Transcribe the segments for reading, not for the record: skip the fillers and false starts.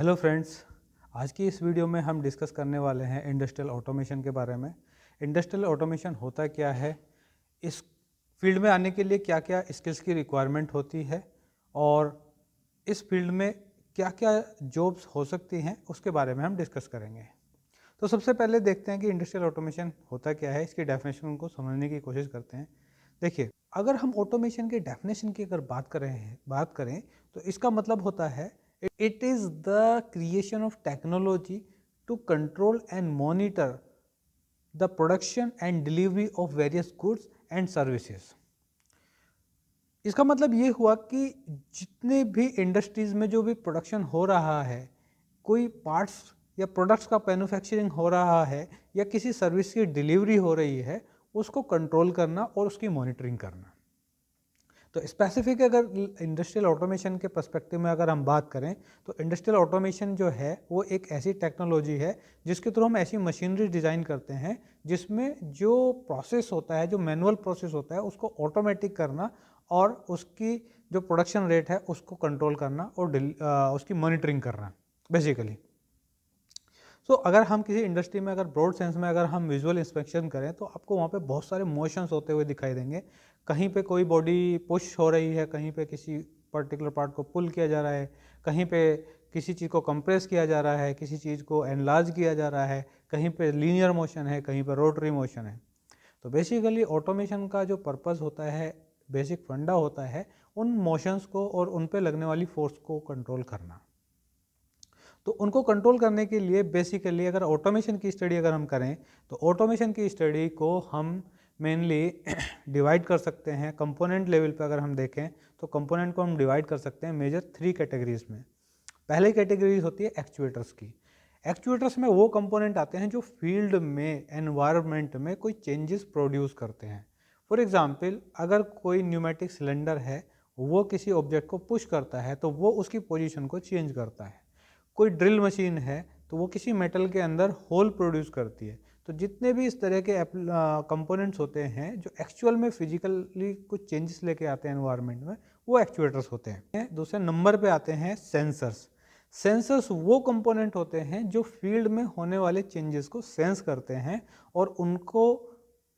Hello friends, आज की इस वीडियो में हम डिस्कस करने वाले हैं इंडस्ट्रियल ऑटोमेशन के बारे में। इंडस्ट्रियल ऑटोमेशन होता क्या है, इस फील्ड में आने के लिए क्या क्या स्किल्स की रिक्वायरमेंट होती है और इस फील्ड में क्या क्या जॉब्स हो सकती हैं, उसके बारे में हम डिस्कस करेंगे। तो सबसे पहले देखते हैं कि इंडस्ट्रियल ऑटोमेशन होता क्या है, इसकी डेफिनेशन को समझने की कोशिश करते हैं। देखिए, अगर हम ऑटोमेशन के डेफिनेशन की अगर बात करें तो इसका मतलब होता है it is the creation of technology to control and monitor the production and delivery of various goods and services। इसका मतलब ये हुआ कि जितने भी इंडस्ट्रीज में जो भी प्रोडक्शन हो रहा है, कोई पार्ट्स या प्रोडक्ट्स का मैन्युफैक्चरिंग हो रहा है या किसी सर्विस की डिलीवरी हो रही है, उसको कंट्रोल करना और उसकी मॉनिटरिंग करना। तो स्पेसिफिक अगर इंडस्ट्रियल ऑटोमेशन के पर्सपेक्टिव में अगर हम बात करें तो इंडस्ट्रियल ऑटोमेशन जो है वो एक ऐसी टेक्नोलॉजी है जिसके थ्रू हम ऐसी मशीनरी डिज़ाइन करते हैं जिसमें जो प्रोसेस होता है, जो मैनुअल प्रोसेस होता है, उसको ऑटोमेटिक करना और उसकी जो प्रोडक्शन रेट है उसको कंट्रोल करना और उसकी मॉनिटरिंग करना बेसिकली। सो अगर हम किसी इंडस्ट्री में अगर ब्रॉड सेंस में अगर हम विजुअल इंस्पेक्शन करें तो आपको वहाँ पे बहुत सारे मोशंस होते हुए दिखाई देंगे। कहीं पे कोई बॉडी पुश हो रही है, कहीं पे किसी पर्टिकुलर पार्ट को पुल किया जा रहा है, कहीं पे किसी चीज़ को कंप्रेस किया जा रहा है, किसी चीज़ को एनलार्ज किया जा रहा है, कहीं पे लीनियर मोशन है, कहीं पे रोटरी मोशन है। तो बेसिकली ऑटोमेशन का जो पर्पज़ होता है, बेसिक फंडा होता है उन मोशंस को और उन पे लगने वाली फोर्स को कंट्रोल करना। तो उनको कंट्रोल करने के लिए बेसिकली अगर ऑटोमेशन की स्टडी अगर हम करें तो ऑटोमेशन की स्टडी को हम मेनली डिवाइड कर सकते हैं कंपोनेंट लेवल पे। अगर हम देखें तो कंपोनेंट को हम डिवाइड कर सकते हैं मेजर 3 कैटेगरीज में। पहले कैटेगरीज होती है एक्चुएटर्स की। एक्चुएटर्स में वो कंपोनेंट आते हैं जो फील्ड में, एनवायरनमेंट में कोई चेंजेस प्रोड्यूस करते हैं। फॉर एग्जांपल, अगर कोई न्यूमेटिक सिलेंडर है, वो किसी ऑब्जेक्ट को पुश करता है तो वो उसकी पोजीशन को चेंज करता है। कोई ड्रिल मशीन है तो वो किसी मेटल के अंदर होल प्रोड्यूस करती है। तो जितने भी इस तरह के कंपोनेंट्स होते हैं जो एक्चुअल में फिजिकली कुछ चेंजेस लेके आते हैं एनवायरनमेंट में, वो एक्चुएटर्स होते हैं। दूसरे नंबर पे आते हैं सेंसर्स। सेंसर्स वो कंपोनेंट होते हैं जो फील्ड में होने वाले चेंजेस को सेंस करते हैं और उनको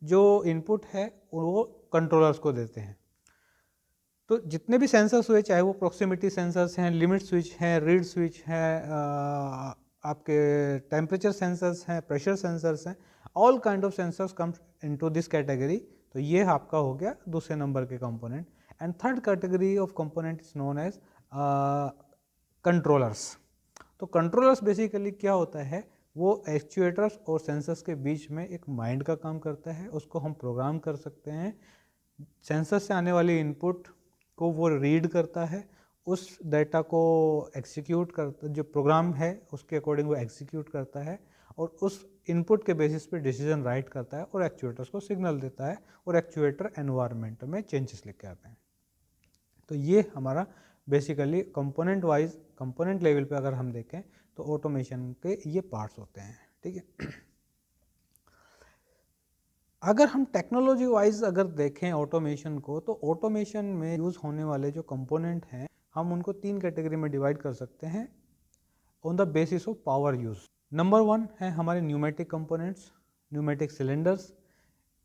जो इनपुट है वो कंट्रोलर्स को देते हैं। तो जितने भी सेंसर्स हुए, चाहे वो प्रोक्सिमिटी सेंसर्स हैं, लिमिट स्विच हैं, रीड स्विच हैं, आपके टेम्परेचर सेंसर्स हैं, प्रेशर सेंसर्स हैं, all kind of sensors comes into this category. तो ये आपका हो गया दूसरे नंबर के component. And third category of component is known as controllers. तो कंट्रोलर्स बेसिकली क्या होता है, वो एक्चुएटर्स और सेंसर्स के बीच में एक माइंड का काम करता है। उसको हम प्रोग्राम कर सकते हैं। सेंसर से आने वाली इनपुट को वो रीड करता है, उस डेटा को एग्जीक्यूट करता, जो प्रोग्राम है उसके अकॉर्डिंग वो एग्जीक्यूट करता है और उस इनपुट के बेसिस पे डिसीजन राइट करता है और एक्चुएटर्स को सिग्नल देता है और एक्चुएटर एनवायरनमेंट में चेंजेस लेके आते हैं। तो ये हमारा basically component wise, component level पे अगर हम देखें तो ऑटोमेशन के ये पार्ट्स होते हैं। ठीक है। अगर हम टेक्नोलॉजी वाइज अगर देखें ऑटोमेशन को, तो ऑटोमेशन में यूज़ होने वाले जो कंपोनेंट हैं हम उनको 3 कैटेगरी में डिवाइड कर सकते हैं on the basis of power use. Number 1 है हमारे न्यूमेटिक कंपोनेंट्स, न्यूमेटिक सिलेंडर्स।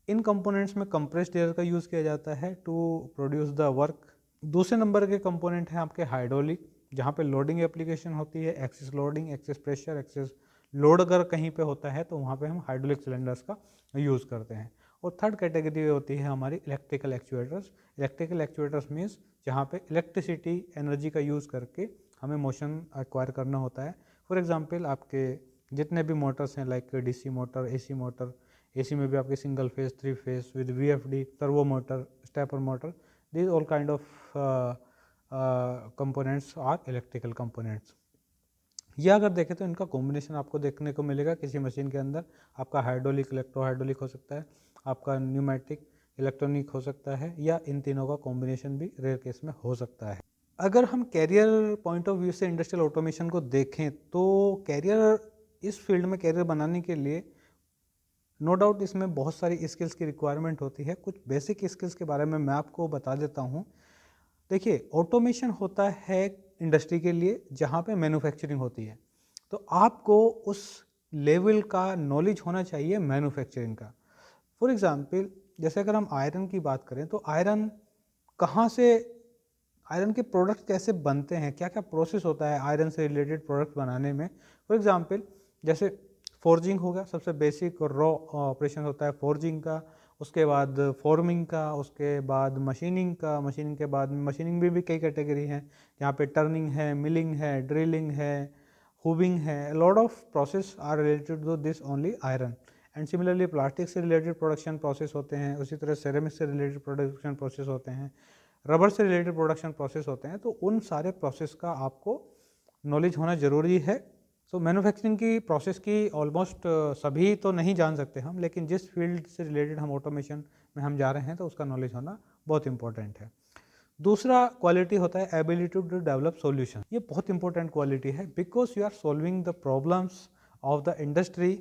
इन कंपोनेंट्स में कंप्रेस्ड एयर का यूज़ किया जाता है टू प्रोड्यूस द वर्क। दूसरे नंबर के कंपोनेंट हैं आपके हाइड्रोलिक, जहाँ पे लोडिंग एप्लीकेशन होती है, excess loading, excess pressure, excess load अगर कहीं पे होता है तो वहाँ पे हम हाइड्रोलिक सिलेंडर्स का यूज़ करते हैं। और थर्ड कैटेगरी होती है हमारी electrical actuators. Electrical actuators means जहाँ पे इलेक्ट्रिसिटी एनर्जी का यूज़ करके हमें मोशन एक्वायर करना होता है। फॉर एग्जांपल, आपके जितने भी मोटर्स हैं like DC motor, AC motor, AC में भी आपके single phase, 3 phase with VFD, servo motor, stepper motor, these all kind of components are electrical components। या अगर देखें तो इनका कॉम्बिनेशन आपको देखने को मिलेगा किसी मशीन के अंदर। आपका हाइड्रोलिक इलेक्ट्रो हाइड्रोलिक हो सकता है, आपका न्यूमेटिक इलेक्ट्रॉनिक हो सकता है, या इन तीनों का कॉम्बिनेशन भी रेयर केस में हो सकता है। अगर हम कैरियर पॉइंट ऑफ व्यू से इंडस्ट्रियल ऑटोमेशन को देखें तो कैरियर, इस फील्ड में कैरियर बनाने के लिए नो डाउट इसमें बहुत सारी स्किल्स की रिक्वायरमेंट होती है। कुछ बेसिक स्किल्स के बारे में मैं आपको बता देता हूँ। देखिए, ऑटोमेशन होता है इंडस्ट्री के लिए जहाँ पे मैन्युफैक्चरिंग होती है। तो आपको उस लेवल का नॉलेज होना चाहिए मैन्युफैक्चरिंग का। फॉर एग्जांपल जैसे अगर हम आयरन की बात करें तो आयरन कहाँ से, आयरन के प्रोडक्ट कैसे बनते हैं, क्या क्या प्रोसेस होता है आयरन से रिलेटेड प्रोडक्ट बनाने में। फॉर एग्जांपल जैसे फोर्जिंग हो गया, सबसे बेसिक और रॉ ऑपरेशन होता है फोर्जिंग का, उसके बाद फॉर्मिंग का, उसके बाद मशीनिंग का, मशीनिंग के बाद मशीनिंग में भी कई कैटेगरी हैं, यहाँ पे टर्निंग है, मिलिंग है, ड्रिलिंग है, हुबिंग है, lot of process are related to this only iron. And similarly plastic से रिलेटेड प्रोडक्शन प्रोसेस होते हैं, उसी तरह सेरेमिक से रिलेटेड प्रोडक्शन प्रोसेस होते हैं, रबर से रिलेटेड प्रोडक्शन प्रोसेस होते हैं। तो उन सारे प्रोसेस का आपको नॉलेज होना ज़रूरी है। सो मैन्युफैक्चरिंग की प्रोसेस की ऑलमोस्ट सभी तो नहीं जान सकते हम, लेकिन जिस फील्ड से रिलेटेड हम ऑटोमेशन में हम जा रहे हैं तो उसका नॉलेज होना बहुत इंपॉर्टेंट है। दूसरा क्वालिटी होता है एबिलिटी टू डेवलप सॉल्यूशन। ये बहुत इंपॉर्टेंट क्वालिटी है because you are solving the problems of the industry.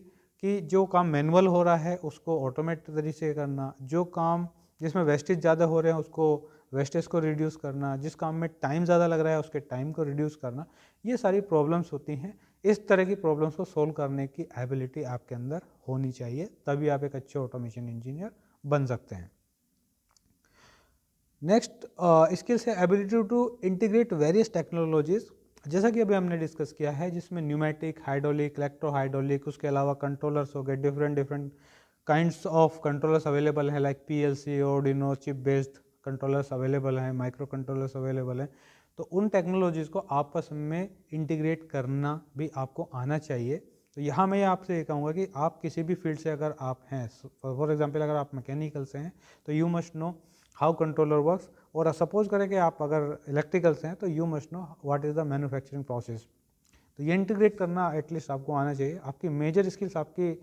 कि जो काम मैनुअल हो रहा है उसको ऑटोमेट तरीके से करना, जो काम जिसमें वेस्टेज ज़्यादा हो रहे हैं उसको वेस्टेज को रिड्यूस करना, जिस काम में टाइम ज़्यादा लग रहा है उसके टाइम को रिड्यूस करना, ये सारी प्रॉब्लम्स होती हैं। इस तरह की प्रॉब्लम्स को सोल्व करने की एबिलिटी आपके अंदर होनी चाहिए, तभी आप एक अच्छे ऑटोमेशन इंजीनियर बन सकते हैं। नेक्स्ट स्किल्स है ability to integrate various technologies, जैसा कि अभी हमने डिस्कस किया है, जिसमें न्यूमेटिक, हाइड्रोलिक, इलेक्ट्रो हाइड्रोलिक, उसके अलावा कंट्रोलर्स हो गए, different kinds of controllers available है, like PLC, Arduino, chip based controllers available हैं, माइक्रो कंट्रोलर्स अवेलेबल हैं। तो उन टेक्नोलॉजीज़ को आपस में इंटीग्रेट करना भी आपको आना चाहिए। तो यहाँ मैं आपसे ये कहूँगा कि आप किसी भी फील्ड से अगर आप हैं, फॉर एग्जांपल अगर आप मैकेनिकल से हैं तो you must know how controller works, और सपोज करें कि आप अगर इलेक्ट्रिकल से हैं तो you must know what is the manufacturing process. तो ये इंटीग्रेट करना एटलीस्ट आपको आना चाहिए। आपकी मेजर स्किल्स आपकी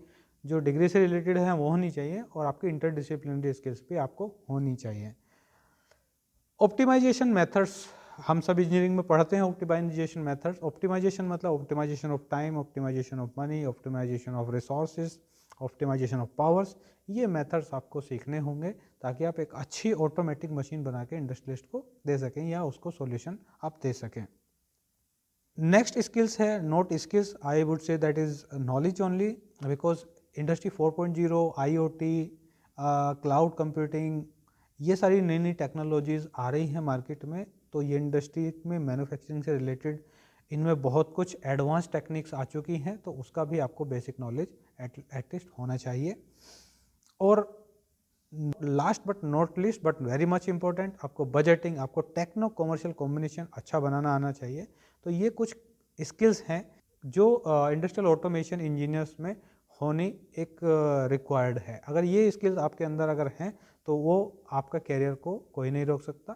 जो डिग्री से रिलेटेड है वो होनी चाहिए, और आपकी इंटरडिसिप्लिनरी स्किल्स भी आपको होनी चाहिए। ऑप्टिमाइजेशन मेथड्स हम सब इंजीनियरिंग में पढ़ते हैं। ऑप्टिमाइजेशन मेथड्स, ऑप्टिमाइजेशन मतलब optimization of time, optimization of money, optimization of resources, optimization of powers. ये मेथड्स आपको सीखने होंगे ताकि आप एक अच्छी ऑटोमेटिक मशीन बना के इंडस्ट्रियलिस्ट को दे सकें या उसको सॉल्यूशन आप दे सकें। नेक्स्ट स्किल्स है note skills, I would say that is knowledge only, because industry 4.0, IoT, cloud computing, ये सारी नई नई टेक्नोलॉजीज़ आ रही हैं मार्केट में। तो ये इंडस्ट्री में मैन्युफैक्चरिंग से रिलेटेड इनमें बहुत कुछ एडवांस टेक्निक्स आ चुकी हैं, तो उसका भी आपको बेसिक नॉलेज एटलीस्ट होना चाहिए। और last but not least but very much important, आपको बजटिंग, आपको टेक्नो कॉमर्शियल कॉम्बिनेशन अच्छा बनाना आना चाहिए। तो ये कुछ स्किल्स हैं जो इंडस्ट्रियल ऑटोमेशन इंजीनियर्स में होनी एक रिक्वायर्ड है। अगर ये स्किल्स आपके अंदर अगर हैं तो वो आपका कैरियर को कोई नहीं रोक सकता।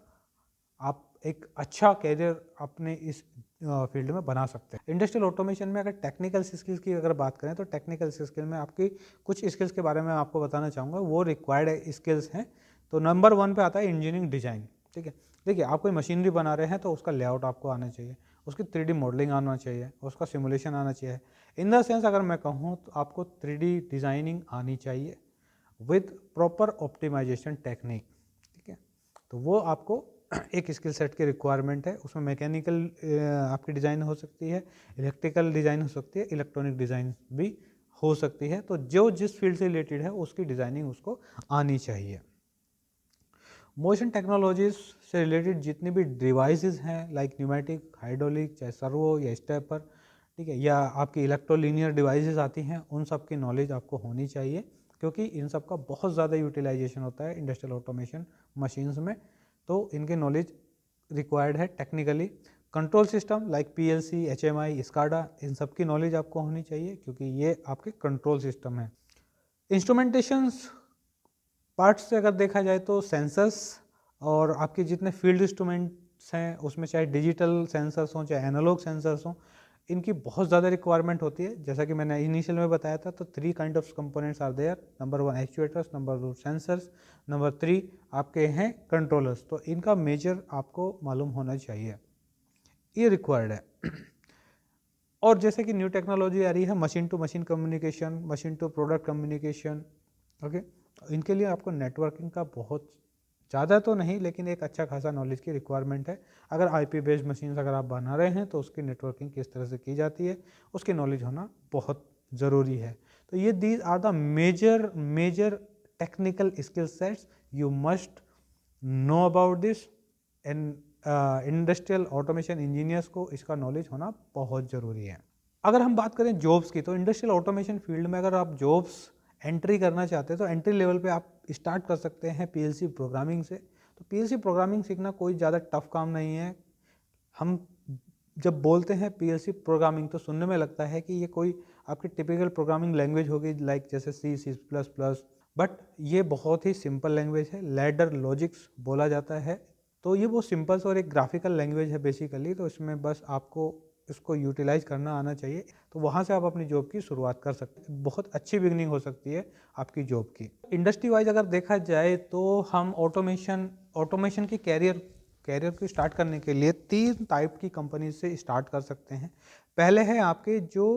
आप एक अच्छा कैरियर अपने इस फील्ड में बना सकते हैं। इंडस्ट्रियल ऑटोमेशन में अगर टेक्निकल स्किल्स की अगर बात करें तो टेक्निकल स्किल में आपकी कुछ स्किल्स के बारे में आपको बताना चाहूँगा, वो रिक्वायर्ड स्किल्स हैं। तो नंबर 1 पे आता है इंजीनियरिंग डिज़ाइन। ठीक है, देखिए आप कोई मशीनरी बना रहे हैं तो उसका लेआउट आपको आना चाहिए, उसकी 3D मॉडलिंग आना चाहिए, उसका सिमुलेशन आना चाहिए। इन द सेंस अगर मैं कहूँ तो आपको 3D डिज़ाइनिंग आनी चाहिए विद प्रॉपर ऑप्टिमाइजेशन टेक्निक। ठीक है, तो वो आपको एक स्किल सेट की रिक्वायरमेंट है। उसमें मैकेनिकल आपकी डिज़ाइन हो सकती है, इलेक्ट्रिकल डिज़ाइन हो सकती है, इलेक्ट्रॉनिक डिज़ाइन भी हो सकती है। तो जो जिस फील्ड से रिलेटेड है उसकी डिज़ाइनिंग उसको आनी चाहिए। मोशन टेक्नोलॉजीज से रिलेटेड जितनी भी डिवाइसेस हैं, लाइक न्यूमेटिक, हाइड्रोलिक, चाहे सर्वो या स्टेपर, ठीक है, या आपकी इलेक्ट्रोलीनियर डिवाइसेस आती हैं, उन सब की नॉलेज आपको होनी चाहिए, क्योंकि इन सब का बहुत ज़्यादा यूटिलाइजेशन होता है इंडस्ट्रियल ऑटोमेशन मशीन्स में। तो इनकी नॉलेज रिक्वायर्ड है technically. Control system like PLC, HMI, SCADA, इन सब की नॉलेज आपको होनी चाहिए क्योंकि ये आपके कंट्रोल सिस्टम है। इंस्ट्रूमेंटेशंस पार्ट्स से अगर देखा जाए तो सेंसर्स और आपके जितने फील्ड इंस्ट्रूमेंट्स हैं उसमें चाहे डिजिटल सेंसर्स हों चाहे एनालॉग सेंसर्स हों, इनकी बहुत ज़्यादा रिक्वायरमेंट होती है। जैसा कि मैंने इनिशियल में बताया था, तो 3 kind of components are there. Number 1 actuators, number 2 sensors, number 3 आपके हैं कंट्रोलर्स। तो इनका मेजर आपको मालूम होना चाहिए, ये रिक्वायर्ड है। और जैसे कि न्यू टेक्नोलॉजी आ रही है machine to machine communication, machine to product communication, okay, इनके लिए आपको नेटवर्किंग का बहुत ज़्यादा तो नहीं, लेकिन एक अच्छा खासा नॉलेज की रिक्वायरमेंट है। अगर आईपी बेस्ड मशीन्स अगर आप बना रहे हैं तो उसकी नेटवर्किंग किस तरह से की जाती है उसकी नॉलेज होना बहुत ज़रूरी है। तो ये these are the major technical skill sets you must know about this. And industrial automation engineers को इसका नॉलेज होना बहुत ज़रूरी है। अगर हम बात करें जॉब्स की, तो इंडस्ट्रियल ऑटोमेशन फील्ड में अगर आप जॉब्स एंट्री करना चाहते हैं तो एंट्री लेवल पे आप स्टार्ट कर सकते हैं पीएलसी प्रोग्रामिंग से। तो पीएलसी प्रोग्रामिंग सीखना कोई ज़्यादा टफ काम नहीं है। हम जब बोलते हैं पीएलसी प्रोग्रामिंग तो सुनने में लगता है कि ये कोई आपकी टिपिकल प्रोग्रामिंग लैंग्वेज होगी, लाइक जैसे C++, बट ये बहुत ही सिंपल लैंग्वेज है। लैडर लॉजिक्स बोला जाता है। तो ये वो सिंपल और एक ग्राफिकल लैंग्वेज है बेसिकली। तो इसमें बस आपको इसको यूटिलाइज करना आना चाहिए, तो वहाँ से आप अपनी जॉब की शुरुआत कर सकते हैं। बहुत अच्छी बिगनिंग हो सकती है आपकी जॉब की। इंडस्ट्री वाइज अगर देखा जाए तो हम ऑटोमेशन की कैरियर को स्टार्ट करने के लिए 3 टाइप की कंपनी से स्टार्ट कर सकते हैं। पहले है आपके जो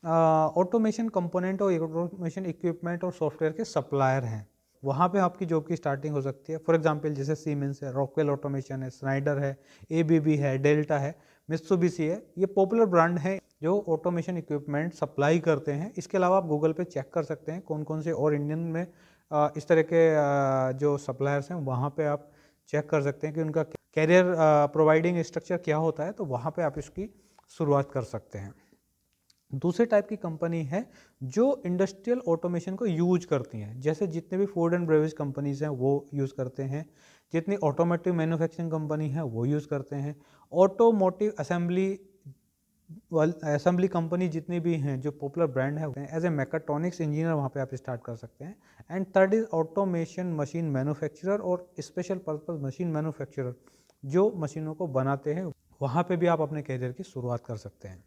ऑटोमेशन कंपोनेंट और ऑटोमेशन इक्विपमेंट और सॉफ्टवेयर के सप्लायर हैं, वहाँ पे आपकी जॉब की स्टार्टिंग हो सकती है। फॉर एग्जांपल जैसे सीमेंस है, रॉकवेल ऑटोमेशन है, स्नाइडर है, एबीबी है, डेल्टा है, मित्सुबिशी है। ये पॉपुलर ब्रांड है जो ऑटोमेशन इक्विपमेंट सप्लाई करते हैं। इसके अलावा आप गूगल पे चेक कर सकते हैं कौन कौन से और इंडियन में इस तरह के जो सप्लायर्स हैं, वहाँ पे आप चेक कर सकते हैं कि उनका कैरियर प्रोवाइडिंग स्ट्रक्चर क्या होता है। तो वहाँ पे आप इसकी शुरुआत कर सकते हैं। दूसरे टाइप की कंपनी है जो इंडस्ट्रियल ऑटोमेशन को यूज करती हैं, जैसे जितने भी फूड एंड बेवरेज कंपनीज हैं वो यूज़ करते हैं, जितनी ऑटोमोटिव मैन्युफैक्चरिंग कंपनी है वो यूज़ करते हैं, ऑटोमोटिव असेंबली कंपनी जितनी भी हैं जो पॉपुलर ब्रांड है एज ए मैकाट्रॉनिक्स इंजीनियर वहाँ पे आप स्टार्ट कर सकते हैं। And third is automation machine manufacturer और स्पेशल पर्पज मशीन मैन्युफैक्चरर, जो मशीनों को बनाते हैं, वहाँ पे भी आप अपने कैरियर की शुरुआत कर सकते हैं।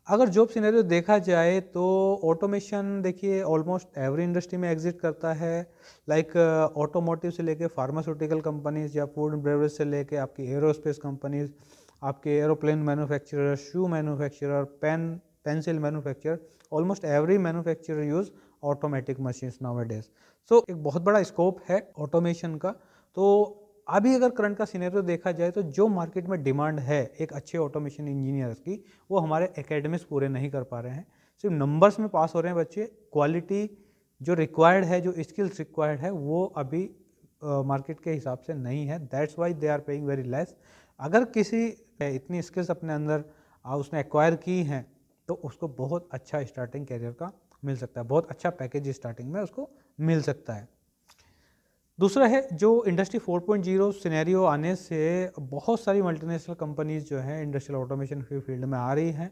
अगर जॉब सिनेरियो देखा जाए तो ऑटोमेशन देखिए ऑलमोस्ट एवरी इंडस्ट्री में एग्जिस्ट करता है, लाइक ऑटोमोटिव से लेके फार्मास्यूटिकल कंपनीज या फूड एंड बेवरेज से लेके आपकी एरोस्पेस कंपनीज, आपके aeroplane manufacturer, shoe manufacturer, pencil manufacturer, almost every manufacturer use automatic machines nowadays. So एक बहुत बड़ा स्कोप है ऑटोमेशन का। तो अभी अगर करंट का सिनेरियो देखा जाए तो जो मार्केट में डिमांड है एक अच्छे ऑटोमेशन इंजीनियर्स की, वो हमारे एकेडमिक्स पूरे नहीं कर पा रहे हैं। सिर्फ नंबर्स में पास हो रहे हैं बच्चे। क्वालिटी जो रिक्वायर्ड है, जो स्किल्स रिक्वायर्ड है, वो अभी मार्केट के हिसाब से नहीं है। That's why they are paying very less. अगर किसी इतनी स्किल्स अपने अंदर उसने एक्वायर की हैं तो उसको बहुत अच्छा स्टार्टिंग कैरियर का मिल सकता है, बहुत अच्छा पैकेज स्टार्टिंग में उसको मिल सकता है। दूसरा है जो इंडस्ट्री 4.0 सिनेरियो आने से बहुत सारी मल्टीनेशनल कंपनीज जो हैं इंडस्ट्रियल ऑटोमेशन की फील्ड में आ रही हैं।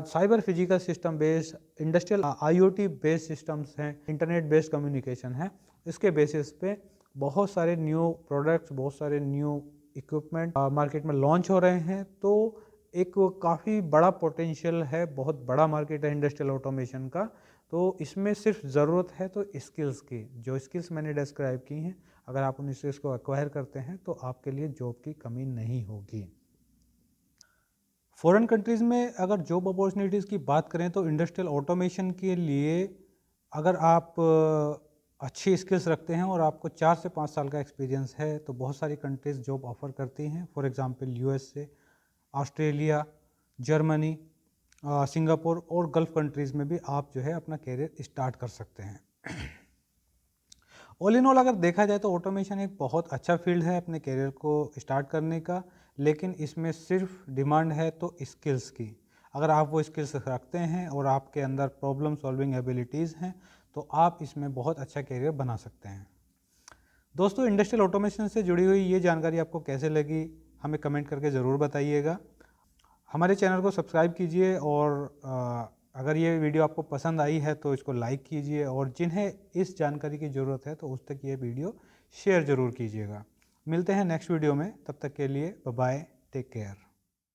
Cyber physical system based industrial IoT based systems हैं, इंटरनेट बेस्ड कम्युनिकेशन है, इसके बेसिस पे बहुत सारे न्यू प्रोडक्ट्स, बहुत सारे न्यू इक्विपमेंट मार्केट में लॉन्च हो रहे हैं। तो एक काफ़ी बड़ा पोटेंशियल है, बहुत बड़ा मार्केट है इंडस्ट्रियल ऑटोमेशन का। तो इसमें सिर्फ ज़रूरत है तो स्किल्स की, जो स्किल्स मैंने डिस्क्राइब की हैं, अगर आप उन स्किल्स को एक्वायर करते हैं तो आपके लिए जॉब की कमी नहीं होगी। फॉरेन कंट्रीज़ में अगर जॉब अपॉर्चुनिटीज़ की बात करें तो इंडस्ट्रियल ऑटोमेशन के लिए अगर आप अच्छी स्किल्स रखते हैं और आपको 4 से 5 साल का एक्सपीरियंस है तो बहुत सारी कंट्रीज़ जॉब ऑफ़र करती हैं। For example USA, Australia, Germany, Singapore और गल्फ़ कंट्रीज़ में भी आप जो है अपना कैरियर स्टार्ट कर सकते हैं। ऑल इन ऑल अगर देखा जाए तो ऑटोमेशन एक बहुत अच्छा फील्ड है अपने कैरियर को स्टार्ट करने का, लेकिन इसमें सिर्फ डिमांड है तो स्किल्स की। अगर आप वो स्किल्स रखते हैं और आपके अंदर प्रॉब्लम सॉल्विंग एबिलिटीज़ हैं तो आप इसमें बहुत अच्छा कैरियर बना सकते हैं। दोस्तों, इंडस्ट्रियल ऑटोमेशन से जुड़ी हुई ये जानकारी आपको कैसे लगी हमें कमेंट करके ज़रूर बताइएगा। हमारे चैनल को सब्सक्राइब कीजिए और अगर ये वीडियो आपको पसंद आई है तो इसको लाइक कीजिए, और जिन्हें इस जानकारी की ज़रूरत है तो उस तक ये वीडियो शेयर ज़रूर कीजिएगा। मिलते हैं नेक्स्ट वीडियो में, तब तक के लिए बाय बाय, टेक केयर।